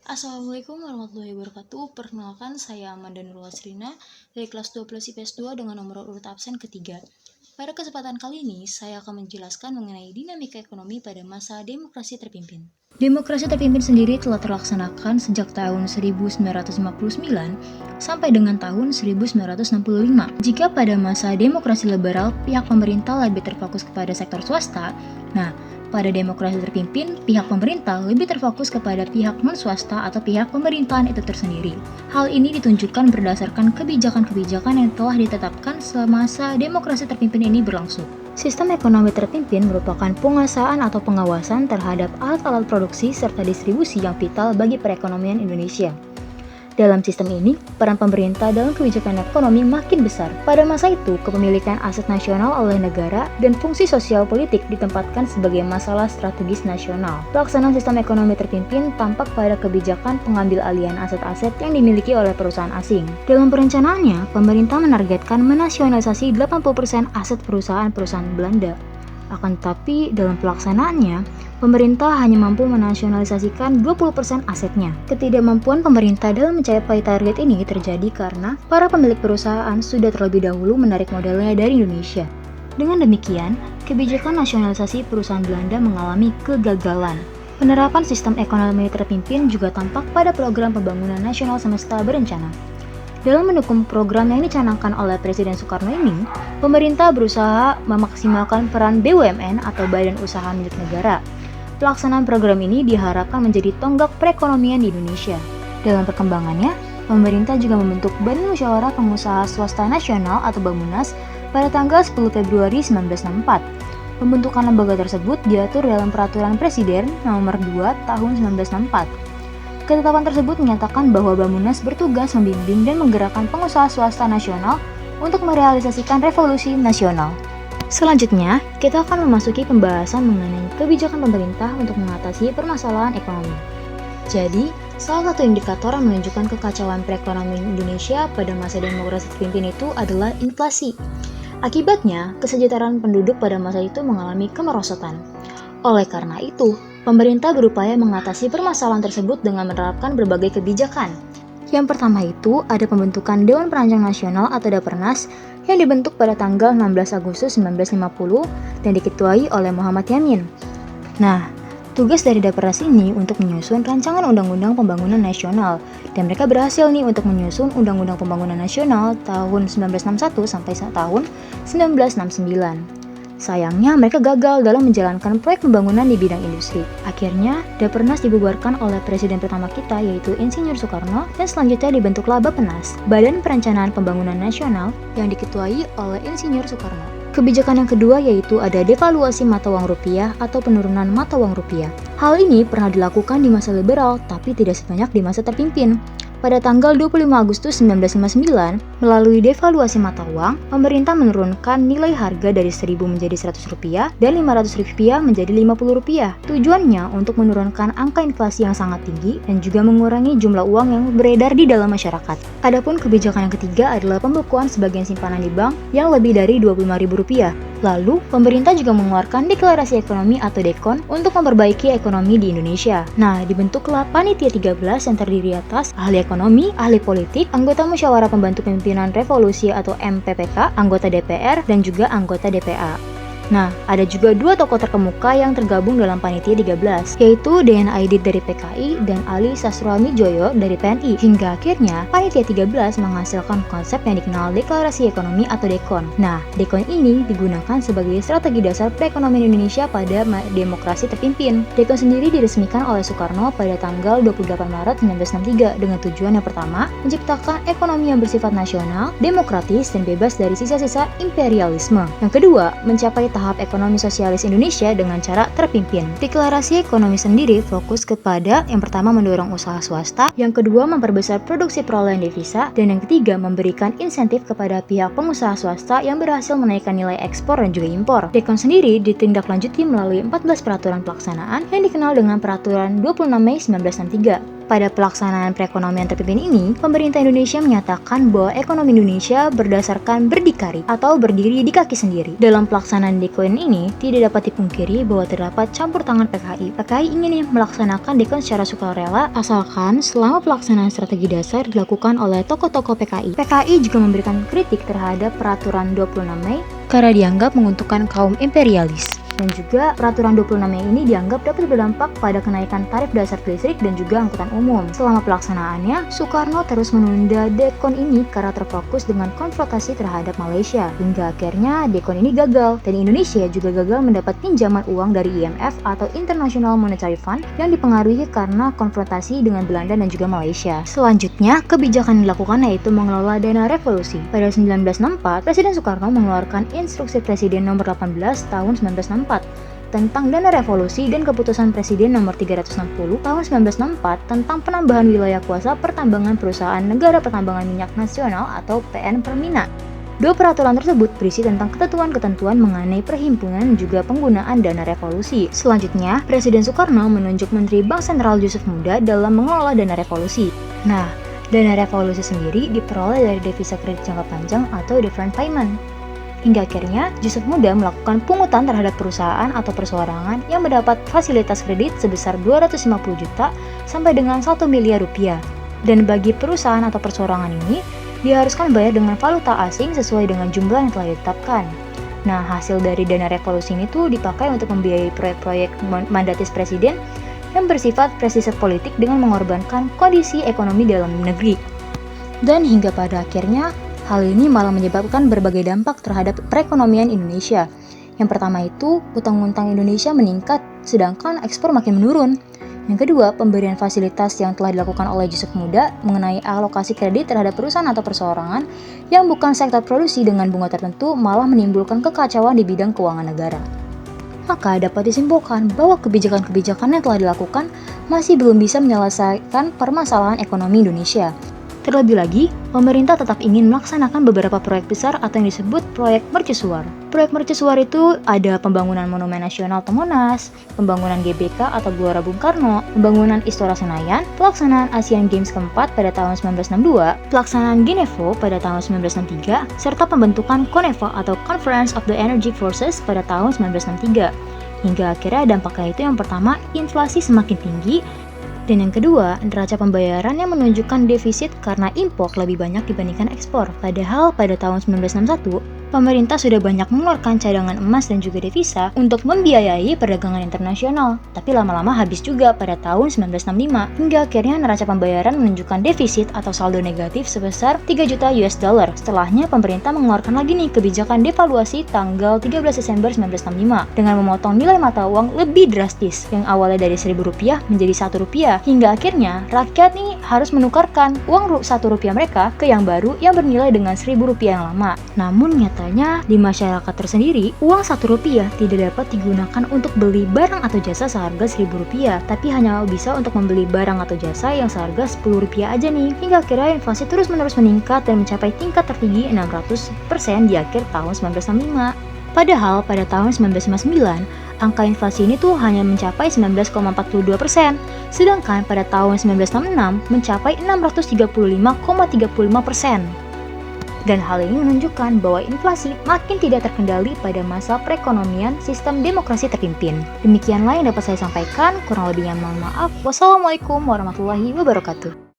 Assalamualaikum warahmatullahi wabarakatuh. Perkenalkan, saya Amanda Nurul Asrina dari kelas 12 IPS 2 dengan nomor urut absen ketiga. Pada kesempatan kali ini, saya akan menjelaskan mengenai dinamika ekonomi pada masa demokrasi terpimpin. Demokrasi terpimpin sendiri telah terlaksanakan sejak tahun 1959 sampai dengan tahun 1965. Jika pada masa demokrasi liberal, pihak pemerintah lebih terfokus kepada sektor swasta, pada demokrasi terpimpin, pihak pemerintah lebih terfokus kepada pihak non-swasta atau pihak pemerintahan itu tersendiri. Hal ini ditunjukkan berdasarkan kebijakan-kebijakan yang telah ditetapkan semasa demokrasi terpimpin ini berlangsung. Sistem ekonomi terpimpin merupakan penguasaan atau pengawasan terhadap alat-alat produksi serta distribusi yang vital bagi perekonomian Indonesia. Dalam sistem ini, peran pemerintah dalam kebijakan ekonomi makin besar. Pada masa itu, kepemilikan aset nasional oleh negara dan fungsi sosial politik ditempatkan sebagai masalah strategis nasional. Pelaksanaan sistem ekonomi terpimpin tampak pada kebijakan pengambil alihan aset-aset yang dimiliki oleh perusahaan asing. Dalam perencanaannya, pemerintah menargetkan menasionalisasi 80% aset perusahaan-perusahaan Belanda. Akan tetapi, dalam pelaksanaannya, pemerintah hanya mampu menasionalisasikan 20% asetnya. Ketidakmampuan pemerintah dalam mencapai target ini terjadi karena para pemilik perusahaan sudah terlebih dahulu menarik modalnya dari Indonesia. Dengan demikian, kebijakan nasionalisasi perusahaan Belanda mengalami kegagalan. Penerapan sistem ekonomi terpimpin juga tampak pada program pembangunan nasional semesta berencana. Dalam mendukung program yang dicanangkan oleh Presiden Soekarno ini, pemerintah berusaha memaksimalkan peran BUMN atau Badan Usaha Milik Negara. Pelaksanaan program ini diharapkan menjadi tonggak perekonomian di Indonesia. Dalam perkembangannya, pemerintah juga membentuk Badan Musyawarah Pengusaha Swasta Nasional atau BAMUNAS pada tanggal 10 Februari 1964. Pembentukan lembaga tersebut diatur dalam Peraturan Presiden Nomor 2 Tahun 1964. Ketetapan tersebut menyatakan bahwa BAMUNAS bertugas membimbing dan menggerakkan pengusaha swasta nasional untuk merealisasikan revolusi nasional. Selanjutnya, kita akan memasuki pembahasan mengenai kebijakan pemerintah untuk mengatasi permasalahan ekonomi. Jadi, salah satu indikator yang menunjukkan kekacauan perekonomian Indonesia pada masa demokrasi terpimpin itu adalah inflasi. Akibatnya, kesejahteraan penduduk pada masa itu mengalami kemerosotan. Oleh karena itu, pemerintah berupaya mengatasi permasalahan tersebut dengan menerapkan berbagai kebijakan. Yang pertama itu ada pembentukan Dewan Perancang Nasional atau Dapernas yang dibentuk pada tanggal 16 Agustus 1950 dan diketuai oleh Muhammad Yamin. Tugas dari Dapernas ini untuk menyusun rancangan Undang-Undang Pembangunan Nasional dan mereka berhasil untuk menyusun Undang-Undang Pembangunan Nasional tahun 1961 sampai tahun 1969. Sayangnya, mereka gagal dalam menjalankan proyek pembangunan di bidang industri. Akhirnya, Dapernas dibubarkan oleh Presiden pertama kita, yaitu Insinyur Soekarno, dan selanjutnya dibentuklah Bappenas, Badan Perencanaan Pembangunan Nasional, yang diketuai oleh Insinyur Soekarno. Kebijakan yang kedua yaitu ada devaluasi mata uang rupiah atau penurunan mata uang rupiah. Hal ini pernah dilakukan di masa liberal, tapi tidak sebanyak di masa terpimpin. Pada tanggal 25 Agustus 1959, melalui devaluasi mata uang, pemerintah menurunkan nilai harga dari 1.000 menjadi Rp100 dan Rp500 menjadi Rp50. Tujuannya untuk menurunkan angka inflasi yang sangat tinggi dan juga mengurangi jumlah uang yang beredar di dalam masyarakat. Adapun kebijakan yang ketiga adalah pembekuan sebagian simpanan di bank yang lebih dari Rp25.000. Lalu, pemerintah juga mengeluarkan deklarasi ekonomi atau DEKON untuk memperbaiki ekonomi di Indonesia. Dibentuklah Panitia 13 yang terdiri atas ahli ekonomi, ahli politik, anggota Musyawarah Pembantu Pimpinan Revolusi atau MPPK, anggota DPR, dan juga anggota DPA. Ada juga dua tokoh terkemuka yang tergabung dalam Panitia 13, yaitu Dean Aidit dari PKI dan Ali Sastroamidjojo dari PNI. Hingga akhirnya, Panitia 13 menghasilkan konsep yang dikenal Deklarasi Ekonomi atau DEKON. DEKON ini digunakan sebagai strategi dasar perekonomian Indonesia pada demokrasi terpimpin. DEKON sendiri diresmikan oleh Soekarno pada tanggal 28 Maret 1963 dengan tujuan yang pertama, menciptakan ekonomi yang bersifat nasional, demokratis, dan bebas dari sisa-sisa imperialisme. Yang kedua, mencapai tahap ekonomi sosialis Indonesia dengan cara terpimpin. Deklarasi ekonomi sendiri fokus kepada yang pertama mendorong usaha swasta, yang kedua memperbesar produksi perolehan devisa, dan yang ketiga memberikan insentif kepada pihak pengusaha swasta yang berhasil menaikkan nilai ekspor dan juga impor. DEKON sendiri ditindaklanjuti melalui 14 peraturan pelaksanaan yang dikenal dengan Peraturan 26 Mei 1963. Pada pelaksanaan perekonomian terpimpin ini, pemerintah Indonesia menyatakan bahwa ekonomi Indonesia berdasarkan berdikari atau berdiri di kaki sendiri. Dalam pelaksanaan dekon ini, tidak dapat dipungkiri bahwa terdapat campur tangan PKI. PKI ingin melaksanakan dekon secara sukarela, asalkan selama pelaksanaan strategi dasar dilakukan oleh tokoh-tokoh PKI. PKI juga memberikan kritik terhadap peraturan 26 Mei karena dianggap menguntungkan kaum imperialis. Dan juga peraturan 26 Mei ini dianggap dapat berdampak pada kenaikan tarif dasar listrik dan juga angkutan umum. Selama pelaksanaannya, Soekarno terus menunda dekon ini karena terfokus dengan konfrontasi terhadap Malaysia. Hingga akhirnya dekon ini gagal, dan Indonesia juga gagal mendapat pinjaman uang dari IMF atau International Monetary Fund yang dipengaruhi karena konfrontasi dengan Belanda dan juga Malaysia. Selanjutnya, kebijakan yang dilakukan yaitu mengelola dana revolusi. Pada 1964, Presiden Soekarno mengeluarkan Instruksi Presiden nomor 18 tahun 1964 tentang dana revolusi dan keputusan Presiden nomor 360 tahun 1964 tentang penambahan wilayah kuasa pertambangan perusahaan Negara Pertambangan Minyak Nasional atau PN Permina. Dua peraturan tersebut berisi tentang ketentuan-ketentuan mengenai perhimpunan dan juga penggunaan dana revolusi. Selanjutnya, Presiden Soekarno menunjuk Menteri Bank Sentral Yusuf Muda dalam mengelola dana revolusi. Nah, dana revolusi sendiri diperoleh dari devisa kredit jangka panjang atau deferred payment. Hingga akhirnya, Yusuf Muda melakukan pungutan terhadap perusahaan atau perseorangan yang mendapat fasilitas kredit sebesar 250 juta sampai dengan 1 miliar rupiah. Dan bagi perusahaan atau perseorangan ini, diharuskan bayar dengan valuta asing sesuai dengan jumlah yang telah ditetapkan. Nah, hasil dari dana revolusi ini tuh dipakai untuk membiayai proyek-proyek mandatis presiden yang bersifat presisi politik dengan mengorbankan kondisi ekonomi dalam negeri. Dan hingga pada akhirnya, hal ini malah menyebabkan berbagai dampak terhadap perekonomian Indonesia. Yang pertama itu, utang-utang Indonesia meningkat, sedangkan ekspor makin menurun. Yang kedua, pemberian fasilitas yang telah dilakukan oleh Yusuf Muda mengenai alokasi kredit terhadap perusahaan atau perseorangan yang bukan sektor produksi dengan bunga tertentu malah menimbulkan kekacauan di bidang keuangan negara. Maka dapat disimpulkan bahwa kebijakan-kebijakan yang telah dilakukan masih belum bisa menyelesaikan permasalahan ekonomi Indonesia. Terlebih lagi, pemerintah tetap ingin melaksanakan beberapa proyek besar atau yang disebut proyek mercusuar. Proyek mercusuar itu ada pembangunan Monumen Nasional atau Monas, pembangunan GBK atau Gelora Bung Karno, pembangunan Istora Senayan, pelaksanaan Asian Games keempat pada tahun 1962, pelaksanaan Genevo pada tahun 1963, serta pembentukan CONEVA atau Conference of the Energy Forces pada tahun 1963. Hingga akhirnya dampaknya itu yang pertama, inflasi semakin tinggi, dan yang kedua, neraca pembayaran yang menunjukkan defisit karena impor lebih banyak dibandingkan ekspor. Padahal pada tahun 1961, pemerintah sudah banyak mengeluarkan cadangan emas dan juga devisa untuk membiayai perdagangan internasional. Tapi lama-lama habis juga pada tahun 1965, hingga akhirnya neraca pembayaran menunjukkan defisit atau saldo negatif sebesar 3 juta US dollar. Setelahnya, pemerintah mengeluarkan lagi nih kebijakan devaluasi tanggal 13 Desember 1965 dengan memotong nilai mata uang lebih drastis yang awalnya dari Rp1.000 menjadi Rp1, hingga akhirnya rakyat nih harus menukarkan uang Rp1 mereka ke yang baru yang bernilai dengan Rp1.000 yang lama. Namun nyatanya di masyarakat tersendiri, uang Rp1 tidak dapat digunakan untuk beli barang atau jasa seharga Rp1.000, tapi hanya bisa untuk membeli barang atau jasa yang seharga Rp10 aja nih. Hingga akhirnya inflasi terus-menerus meningkat dan mencapai tingkat tertinggi 600% di akhir tahun 1965. Padahal pada tahun 1959, angka inflasi ini tuh hanya mencapai 19,42%, sedangkan pada tahun 1966 mencapai 635,35%. Dan hal ini menunjukkan bahwa inflasi makin tidak terkendali pada masa perekonomian sistem demokrasi terpimpin. Demikianlah yang dapat saya sampaikan, kurang lebihnya mohon maaf. Wassalamualaikum warahmatullahi wabarakatuh.